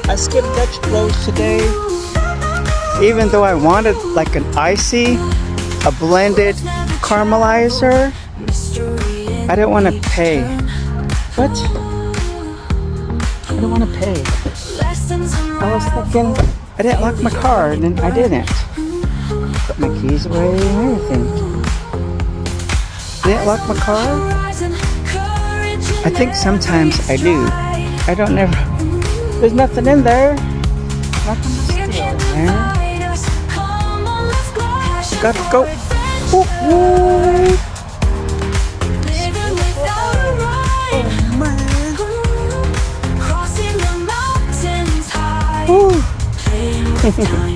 I skipped Dutch Bros today, even though I wanted like an icy, a blended caramelizer. I didn't want to pay. What? I don't want to pay. I was thinking I didn't lock my car, and then I didn't. Put my keys away and everything. Didn't lock my car? I think sometimes I do. I don't never. There's nothing in there. Nothing to steal, man. Gotta go. Ooh, ooh. Oh, man. Ooh.